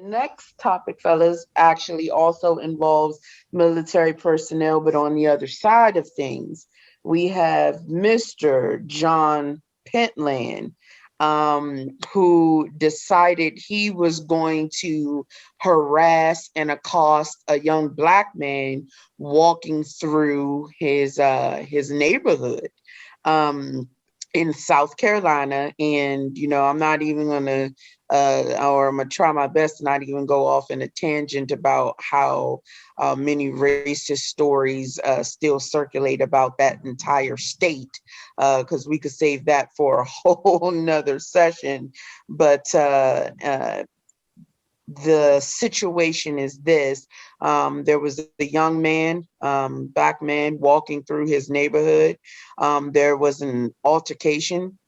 next topic, fellas, actually also involves military personnel, but on the other side of things, we have Mr. John Pentland, who decided he was going to harass and accost a young black man walking through his neighborhood. Um, in South Carolina, and I'm not even gonna or I'm gonna try my best to not even go off in a tangent about how many racist stories still circulate about that entire state, because we could save that for a whole nother session. But the situation is this. There was a young man, black man, walking through his neighborhood. There was an altercation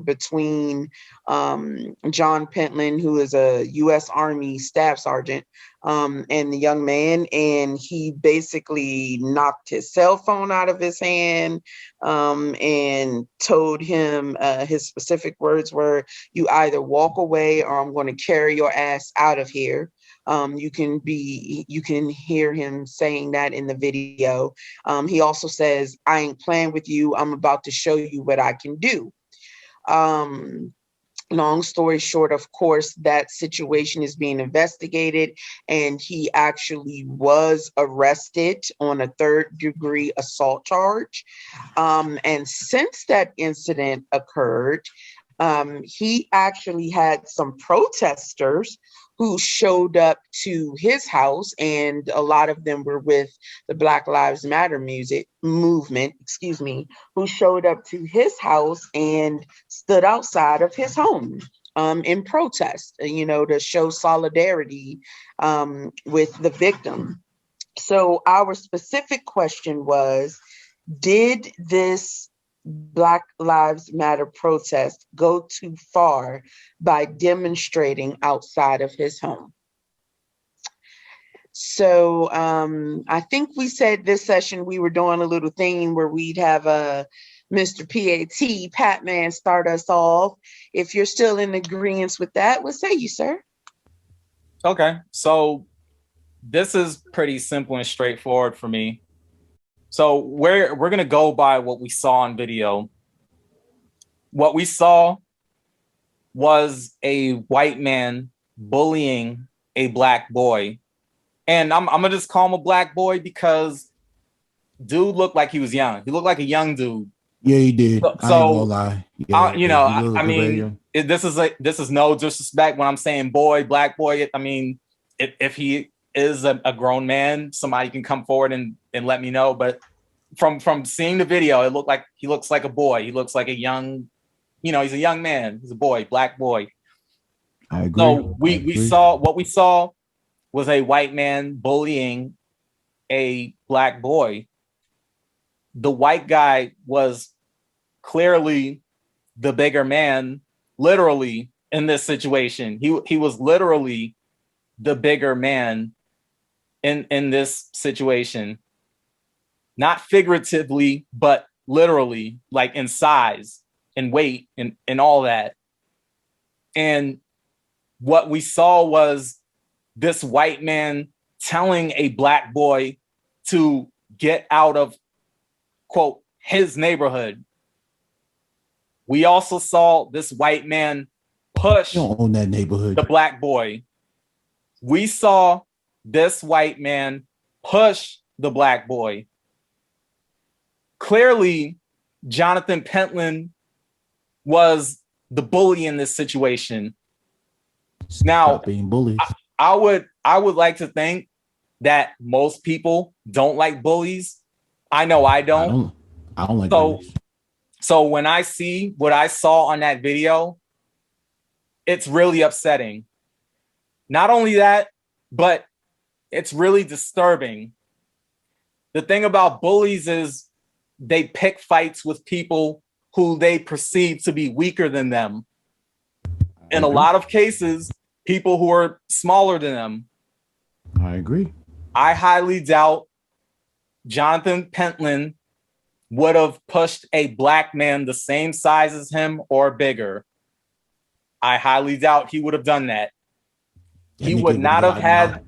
between John Pentland, who is a U.S. Army staff sergeant, and the young man, and he basically knocked his cell phone out of his hand, and told him, his specific words were, "You either walk away or I'm going to carry your ass out of here." You can hear him saying that in the video. He also says, "I ain't playing with you. I'm about to show you what I can do." Um, Long story short, of course, that situation is being investigated, and he actually was arrested on a third-degree assault charge. And since that incident occurred, he actually had some protesters who showed up to his house, and a lot of them were with the Black Lives Matter music movement, who showed up to his house and stood outside of his home in protest, to show solidarity with the victim. So our specific question was, did this Black Lives Matter protest go too far by demonstrating outside of his home? So I think we said this session we were doing a little thing where we'd have Mr. Pat Man start us off. If you're still in agreement with that, what say you, sir? Okay, so this is pretty simple and straightforward for me. So we're gonna go by what we saw on video. What we saw was a white man bullying a black boy. And I'm gonna just call him a black boy because dude looked like he was young. He looked like a young dude. Yeah, he did. I ain't gonna lie. Yeah, I mean, this is no disrespect when I'm saying boy, black boy. I mean, if he is a grown man, somebody can come forward and let me know. But from seeing the video, it looked like he looks like a boy. He looks like a young, he's a young man. He's a boy, black boy. I agree. So we saw what we saw was a white man bullying a black boy. The white guy was clearly the bigger man, literally, in this situation. He was literally the bigger man in this situation. Not figuratively, but literally, like in size and weight and all that. And what we saw was this white man telling a black boy to get out of, quote, his neighborhood. We also saw this white man push you don't own that neighborhood. The black boy. We saw this white man push the black boy. Clearly, Jonathan Pentland was the bully in this situation. Stop being bullies. I would like to think that most people don't like bullies. I know I don't. I don't like bullies. So when I see what I saw on that video, it's really upsetting. Not only that, but it's really disturbing. The thing about bullies is they pick fights with people who they perceive to be weaker than them. In a lot of cases, people who are smaller than them. I agree. I highly doubt Jonathan Pentland would have pushed a black man the same size as him or bigger. I highly doubt he would have done that. he would not have had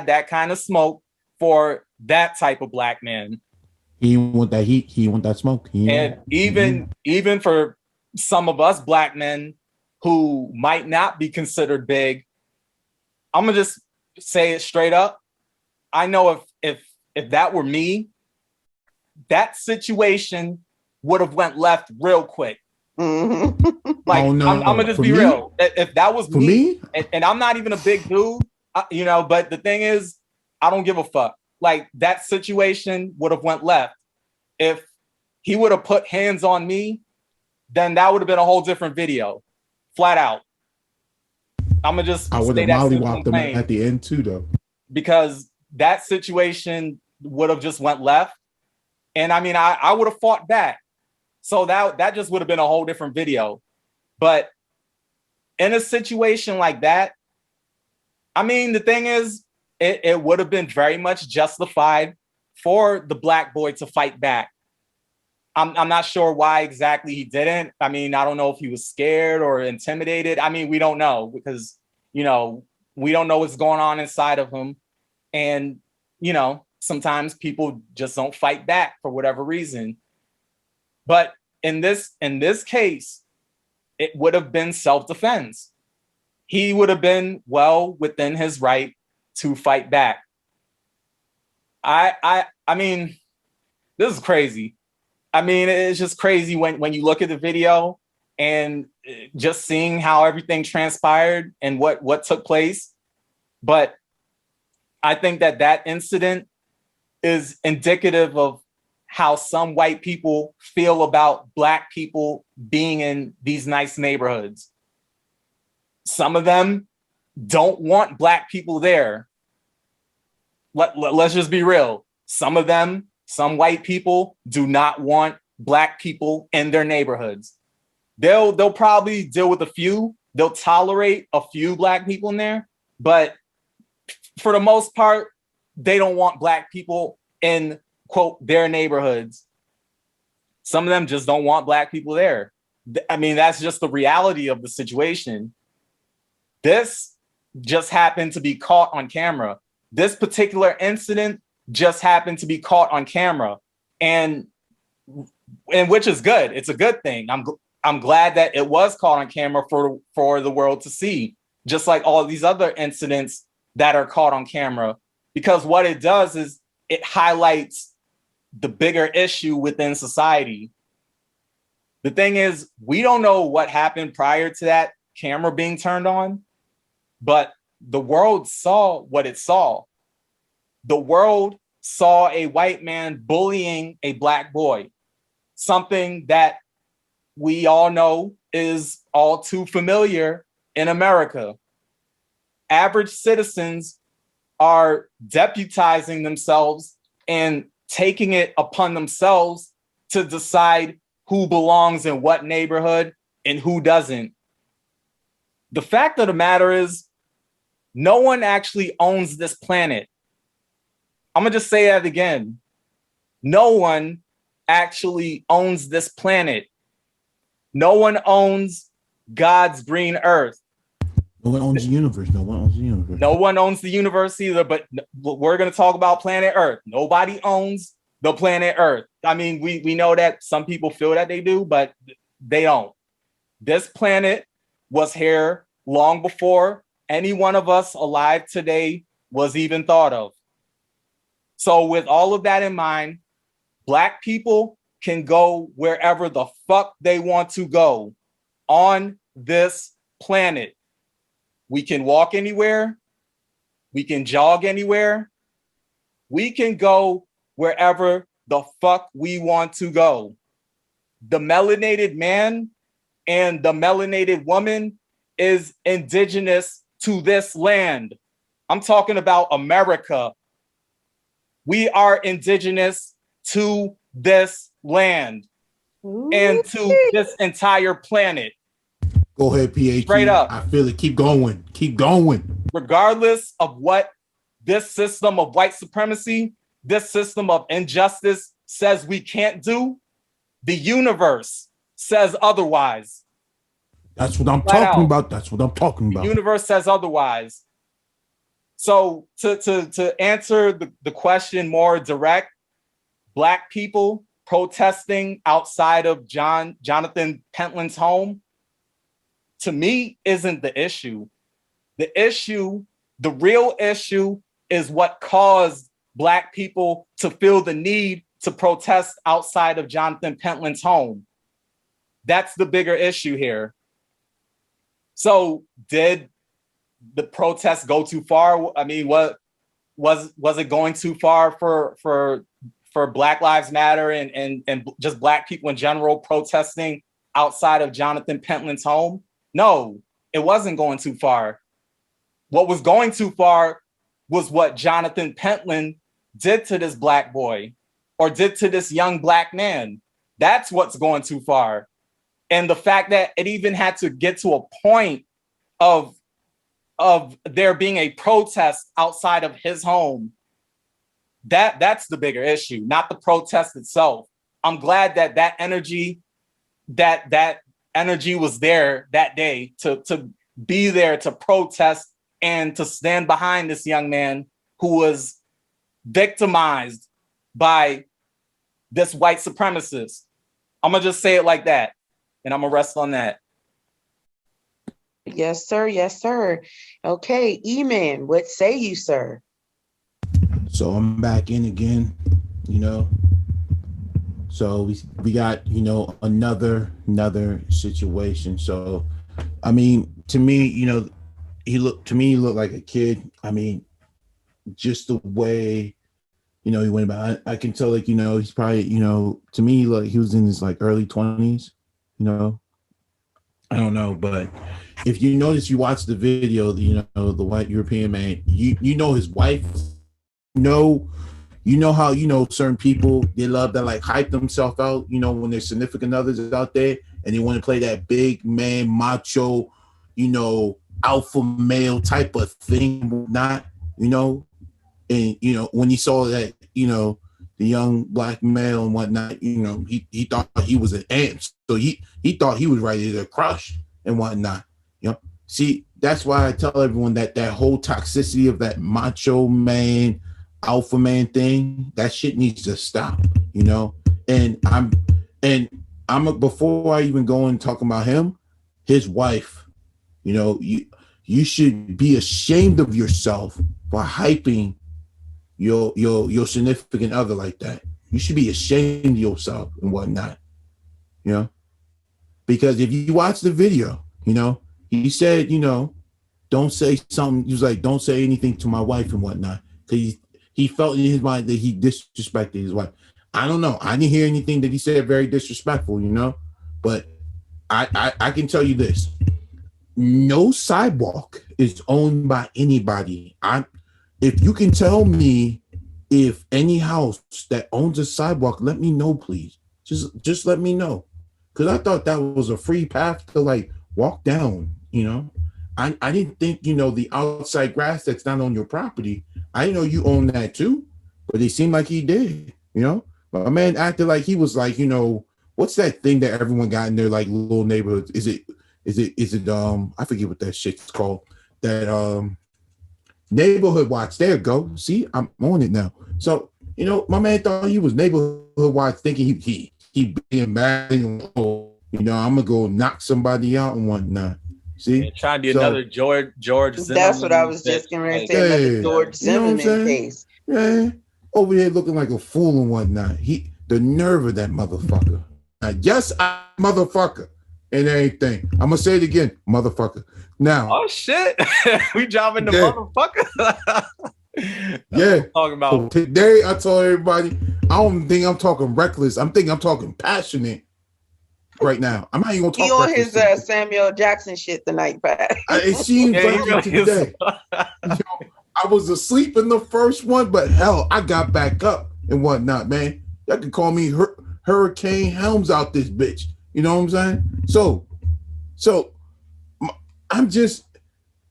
that kind of smoke for that type of black man. He want that heat. He want that smoke. And even for some of us black men who might not be considered big, I'm gonna just say it straight up. I know if that were me, that situation would have went left real quick. Mm-hmm. Like, I'm gonna just be real. If that was me, and I'm not even a big dude, you know, but the thing is, I don't give a fuck. Like, that situation would have went left. If he would have put hands on me, then that would have been a whole different video, flat out. I'm gonna just I would have mollywopped them at the end too, though, because that situation would have just went left, and I mean, I would have fought back. So that just would have been a whole different video. But in a situation like that, I mean, the thing is, it would have been very much justified for the black boy to fight back. I'm not sure why exactly he didn't. I mean, I don't know if he was scared or intimidated. I mean, we don't know because, you know, we don't know what's going on inside of him. And, you know, sometimes people just don't fight back for whatever reason. But in this case, it would have been self-defense. He would have been well within his right to fight back. I mean, this is crazy. I mean, it's just crazy when you look at the video and just seeing how everything transpired and what took place. But I think that incident is indicative of how some white people feel about black people being in these nice neighborhoods. Some of them don't want black people there. Let's just be real. Some white people do not want black people in their neighborhoods. They'll probably deal with a few. They'll tolerate a few black people in there, but for the most part, they don't want black people in, quote, their neighborhoods. Some of them just don't want black people there. I mean, that's just the reality of the situation. This just happened to be caught on camera. This particular incident just happened to be caught on camera, and which is good. It's a good thing. I'm glad that it was caught on camera for the world to see, just like all of these other incidents that are caught on camera, because what it does is it highlights the bigger issue within society. The thing is, we don't know what happened prior to that camera being turned on, but the world saw what it saw. The world saw a white man bullying a black boy, something that we all know is all too familiar in America. Average citizens are deputizing themselves and taking it upon themselves to decide who belongs in what neighborhood and who doesn't. The fact of the matter is, no one actually owns this planet. I'm gonna just say that again. No one actually owns this planet. No one owns God's green earth. No one owns the universe. No one owns the universe. No one owns the universe either, but we're going to talk about planet Earth. Nobody owns the planet Earth. I mean, we know that some people feel that they do, but they don't. This planet was here long before any one of us alive today was even thought of. So with all of that in mind, Black people can go wherever the fuck they want to go on this planet. We can walk anywhere. We can jog anywhere. We can go wherever the fuck we want to go. The melanated man and the melanated woman is indigenous to this land. I'm talking about America. We are indigenous to this land and to this entire planet. Go ahead, PhD. Straight up. I feel it. Keep going. Keep going. Regardless of what this system of white supremacy, this system of injustice says we can't do, the universe says otherwise. That's what I'm talking about. That's what I'm talking about. The universe says otherwise. So to answer the question more direct, Black people protesting outside of Jonathan Pentland's home, to me, isn't the issue. The real issue is what caused Black people to feel the need to protest outside of Jonathan Pentland's home. That's the bigger issue here. So did the protest go too far? I mean, what was it going too far for Black Lives Matter and just Black people in general protesting outside of Jonathan Pentland's home? No, it wasn't going too far. What was going too far was what Jonathan Pentland did to this Black boy or did to this young Black man. That's what's going too far. And the fact that it even had to get to a point of there being a protest outside of his home, that's the bigger issue, not the protest itself. I'm glad that energy was there that day to be there to protest and to stand behind this young man who was victimized by this white supremacist. I'm gonna just say it like that, and I'm gonna rest on that. Yes, sir. Yes, sir. Okay, E-Man, what say you, sir? So I'm back in again, So we got, another situation. So, I mean, to me, he looked like a kid. I mean, just the way, he went about it. I can tell, like, he's probably, to me, like, he was in his like early 20s, I don't know, but if you notice, you watch the video, the white European man, you know his wife, you know how, certain people, they love to like hype themselves out, when their significant others is out there and they want to play that big man, macho, alpha male type of thing, not, and, when he saw that, the young Black male and whatnot, he thought he was an ant. So he thought he was ready to crush and whatnot. See, that's why I tell everyone that whole toxicity of that macho man, alpha man thing, that shit needs to stop, And I'm before I even go and talk about him, his wife, you should be ashamed of yourself for hyping your significant other like that. You should be ashamed of yourself and whatnot, because if you watch the video, he said, don't say something. He was like, don't say anything to my wife and whatnot, because he felt in his mind that he disrespected his wife. I don't know. I didn't hear anything that he said very disrespectful, but I can tell you this: no sidewalk is owned by anybody. If you can tell me if any house that owns a sidewalk, let me know, please. Just let me know. Because I thought that was a free path to like walk down, I didn't think, the outside grass that's not on your property, I didn't know you own that too, but it seemed like he did, But a man acted like he was like, what's that thing that everyone got in their like little neighborhoods? Is it I forget what that shit's called. That neighborhood watch. There you go. See, I'm on it now. So, my man thought he was neighborhood watch, thinking he being mad, I'm gonna go knock somebody out and whatnot. See, yeah, trying to be another George Zimmerman. That's what I was just going to say. Another George Zimmerman case. Yeah, over here looking like a fool and whatnot. The nerve of that motherfucker. Yes, motherfucker, and everything. I'm gonna say it again, motherfucker. Now, oh shit, we dropping the motherfucker. Yeah, talking about so today. I told everybody, I don't think I'm talking reckless. I'm talking passionate right now. I'm not even gonna talk. He on his Samuel Jackson shit tonight, Pat. It seems like it today. I was asleep in the first one, but hell, I got back up and whatnot, man. Y'all can call me Hurricane Helms out this bitch. You know what I'm saying? So I'm just.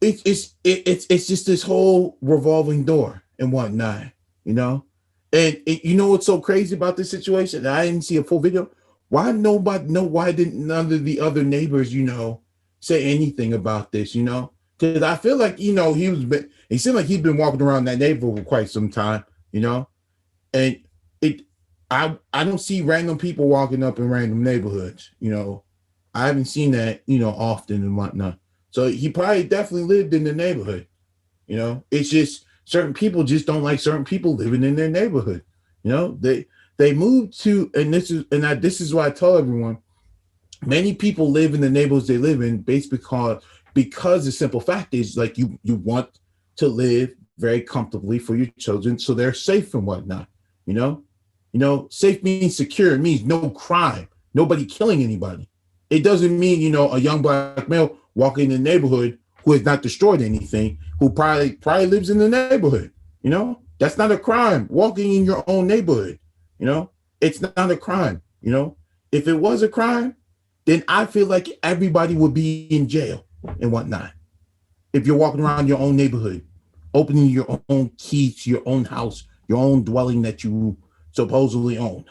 It's just this whole revolving door and whatnot, and what's so crazy about this situation? I didn't see a full video. Why didn't none of the other neighbors, say anything about this, you know, because I feel like, you know, he seemed like he's been walking around that neighborhood for quite some time, you know, and I don't see random people walking up in random neighborhoods, you know. I haven't seen that, you know, often and whatnot. So he probably definitely lived in the neighborhood, you know. It's just certain people just don't like certain people living in their neighborhood, you know. They moved to, and this is why I tell everyone, many people live in the neighborhoods they live in based because the simple fact is, like, you want to live very comfortably for your children so they're safe and whatnot, you know. Safe means secure. It means no crime, nobody killing anybody. It doesn't mean, you know, a young black male walking in the neighborhood who has not destroyed anything, who probably lives in the neighborhood. You know, that's not a crime. Walking in your own neighborhood, you know, it's not a crime. You know, if it was a crime, then I feel like everybody would be in jail and whatnot. If you're walking around your own neighborhood, opening your own key to your own house, your own dwelling that you supposedly own,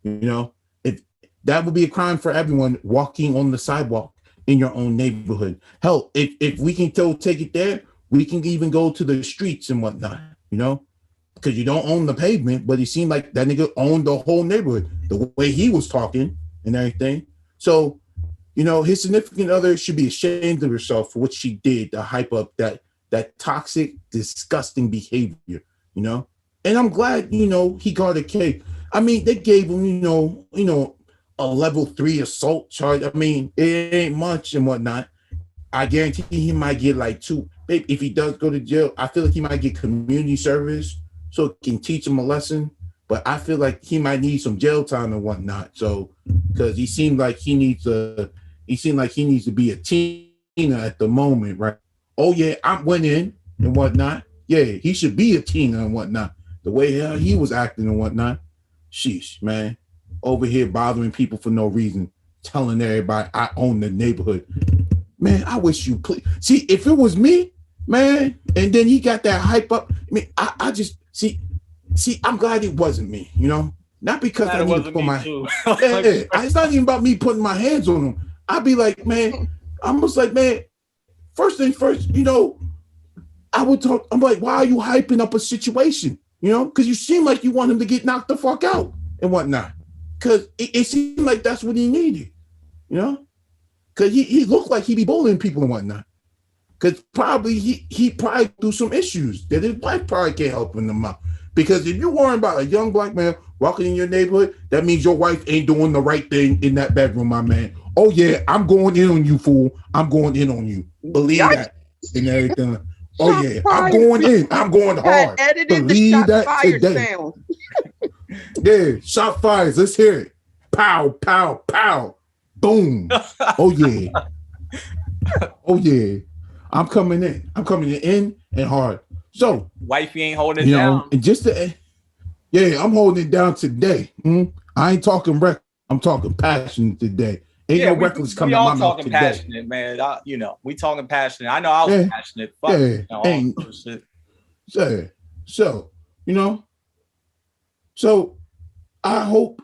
you know, if that would be a crime for everyone walking on the sidewalk in your own neighborhood. Hell, if we can take it there, we can even go to the streets and whatnot, you know, because you don't own the pavement, but it seemed like that nigga owned the whole neighborhood, the way he was talking and everything. So, you know, his significant other should be ashamed of herself for what she did to hype up that toxic, disgusting behavior, you know. And I'm glad, you know, he got a case. I mean, they gave him, you know, a level 3 assault charge. I mean, it ain't much and whatnot. I guarantee he might get like 2. If he does go to jail, I feel like he might get community service so it can teach him a lesson. But I feel like he might need some jail time and whatnot. So, because he seemed like he needs to be a teen at the moment, right? Oh yeah, I went in and whatnot. Yeah, he should be a teen and whatnot. The way he was acting and whatnot. Sheesh, man. Over here bothering people for no reason, telling everybody I own the neighborhood. Man, I wish you please. See, if it was me, man, and then he got that hype up. I mean, I just see, I'm glad it wasn't me, you know? Not because I need to put my it's not even about me putting my hands on him. I'd be like, man, I'm just like, man, first thing first, you know, I would talk, I'm like, why are you hyping up a situation? You know, because you seem like you want him to get knocked the fuck out and whatnot. Because it seemed like that's what he needed, you know? Because he looked like he be bullying people and whatnot. Because probably he probably through some issues that his wife probably can't help him out. Because if you're worrying about a young black man walking in your neighborhood, that means your wife ain't doing the right thing in that bedroom, my man. Oh yeah, I'm going in on you, fool. I'm going in on you. Believe that and everything. Oh yeah, I'm going in. I'm going hard. Believe that today. Yeah, shot fires. Let's hear it. Pow, pow, pow. Boom. Oh yeah. Oh yeah. I'm coming in. I'm coming in and hard. So wifey ain't holding it down. And just I'm holding it down today. I ain't talking reckless. I'm talking passionate today. Ain't no reckless coming out my mouth today. We all talking passionate, man. You know, we talking passionate. I know I was passionate. Fuck, you know, all shit. So, you know, so I hope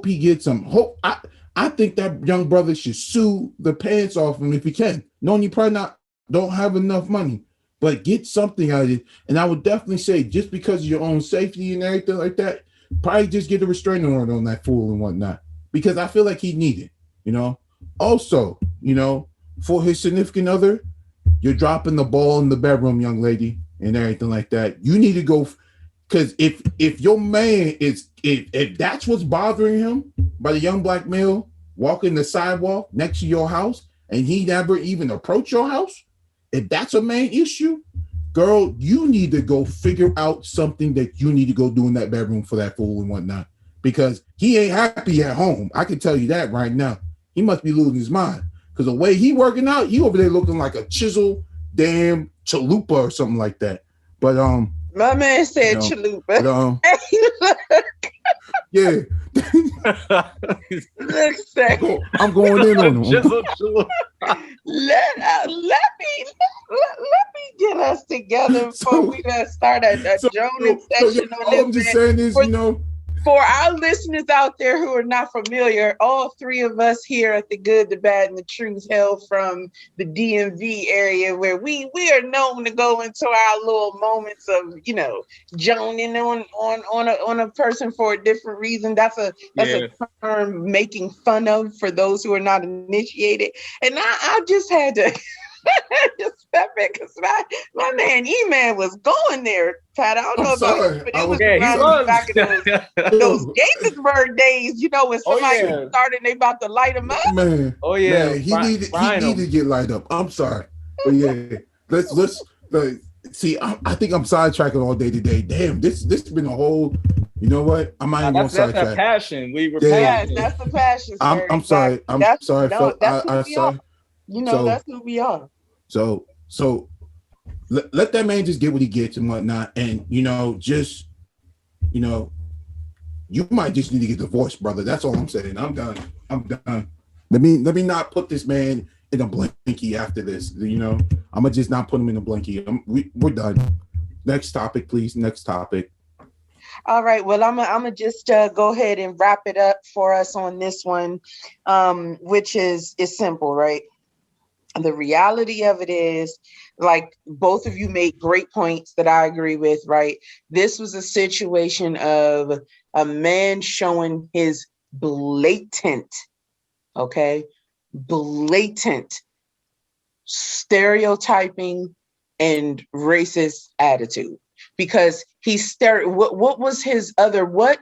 he gets some hope. I think that young brother should sue the pants off him if he can. Knowing you probably don't have enough money, but get something out of it. And I would definitely say, just because of your own safety and everything like that, probably just get a restraining order on that fool and whatnot. Because I feel like he needed, you know. Also, you know, for his significant other, you're dropping the ball in the bedroom, young lady, and everything like that. You need to go, because if your man is, if that's what's bothering him by the young black male walking the sidewalk next to your house, and he never even approached your house, if that's a main issue, girl, you need to go figure out something that you need to go do in that bedroom for that fool and whatnot, because he ain't happy at home. I can tell you that right now. He must be losing his mind, because the way he working out, he over there looking like a chisel damn chalupa or something like that. But my man said chalupa. But, yeah. I'm going in on him. Let me get us together before we start a Jonas session on this. All I'm just saying is, you know, For our listeners out there who are not familiar, all three of us here at The Good, the Bad, and the Truth hail from the DMV area, where we are known to go into our little moments of, joning on a person for a different reason. That's a term making fun of for those who are not initiated. And I just had to just step in because my man E-Man was going there, Pat. I don't know sorry. but it was back in those Gaithersburg days, when somebody started, they about to light him up. Man, he needed to get light up. I'm sorry, but yeah, let's see. I think I'm sidetracking all day today. Damn, this has been a whole. You know what? I'm not even going to sidetrack. That's that passion. Yes, that's the passion. I'm sorry. I'm sorry. I'm sorry. That's who we are. So let that man just get what he gets and whatnot, and you might just need to get divorced, brother. That's all I'm saying. I'm done. Let me not put this man in a blankie after this. I'm gonna just not put him in a blankie. We're done. Next topic, please. Next topic. All right. Well, I'm gonna just go ahead and wrap it up for us on this one, which is simple, right? The reality of it is, like both of you made great points that I agree with, right? This was a situation of a man showing his blatant stereotyping and racist attitude. Because what was his other, what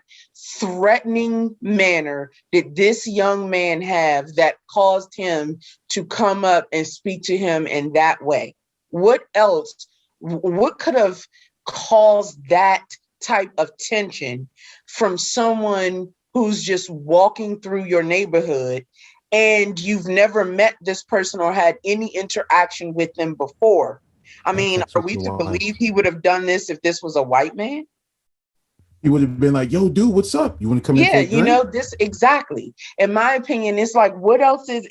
threatening manner did this young man have that caused him to come up and speak to him in that way? What else? What could have caused that type of tension from someone who's just walking through your neighborhood and you've never met this person or had any interaction with them before? I mean, are we to believe he would have done this if this was a white man? He would have been like, yo, dude, what's up? You want to come in? Yeah, this exactly. In my opinion, it's like, what else is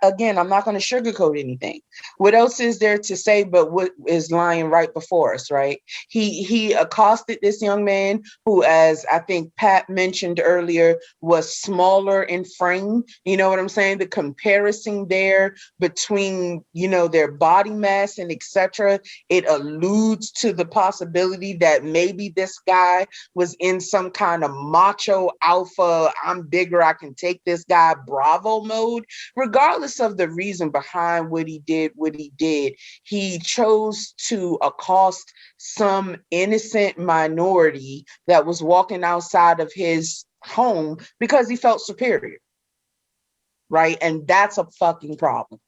again, I'm not going to sugarcoat anything. What else is there to say but what is lying right before us, right? He accosted this young man who, as I think Pat mentioned earlier, was smaller in frame. You know what I'm saying? The comparison there between, their body mass and etc. It alludes to the possibility that maybe this guy was in some kind of macho alpha, I'm bigger, I can take this guy, Bravo mode. Regardless of the reason behind what he did, he chose to accost some innocent minority that was walking outside of his home because he felt superior, right? And that's a fucking problem.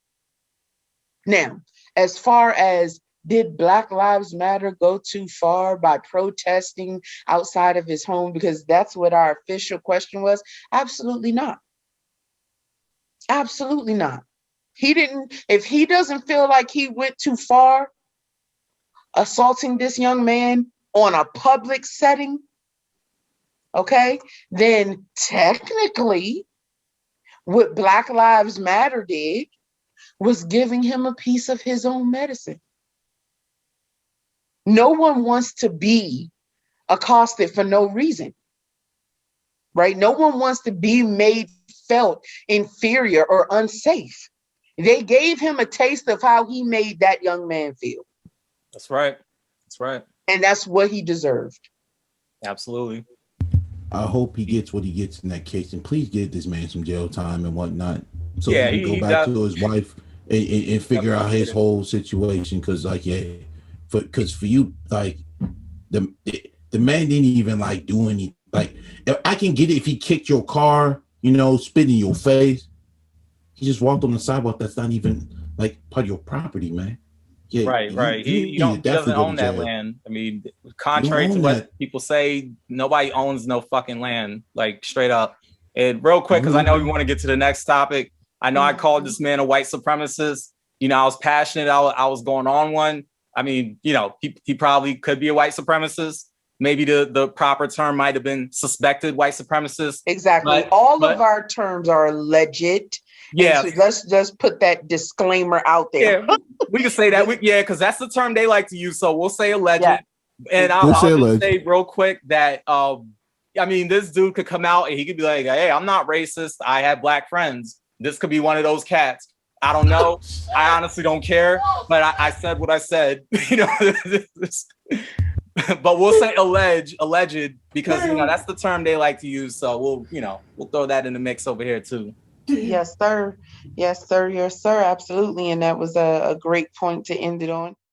Now, as far as did Black Lives Matter go too far by protesting outside of his home? Because that's what our official question was. Absolutely not. Absolutely not. If he doesn't feel like he went too far assaulting this young man on a public setting, okay, then technically what Black Lives Matter did was giving him a piece of his own medicine. No one wants to be accosted for no reason, right? No one wants to be made felt inferior or unsafe. They gave him a taste of how he made that young man feel. That's right. That's right. And that's what he deserved. Absolutely. I hope he gets what he gets in that case, and please give this man some jail time and whatnot, so yeah, he can go back to his wife and figure out his whole situation. Because, for you, like the man didn't even like do any. Like, I can get it if he kicked your car, spit in your face. He just walked on the sidewalk. That's not even like part of your property, man. Yeah, right. He doesn't own that land. I mean, contrary to what people say, nobody owns no fucking land, like straight up. And real quick, because I know we want to get to the next topic. I know I called this man a white supremacist. I was passionate. I was going on one. I mean, he probably could be a white supremacist. Maybe the proper term might have been suspected white supremacist. Exactly. All of our terms are alleged. Yeah. So let's just put that disclaimer out there. Yeah, we can say that. Because that's the term they like to use. So we'll say alleged. Yeah. And I'll just say real quick that I mean, this dude could come out and he could be like, hey, I'm not racist. I have black friends. This could be one of those cats. I don't know. I honestly don't care. But I said what I said. You know, but we'll say alleged because you know that's the term they like to use. So we'll throw that in the mix over here too. Yes, sir. Yes, sir. Yes, sir. Absolutely. And that was a great point to end it on.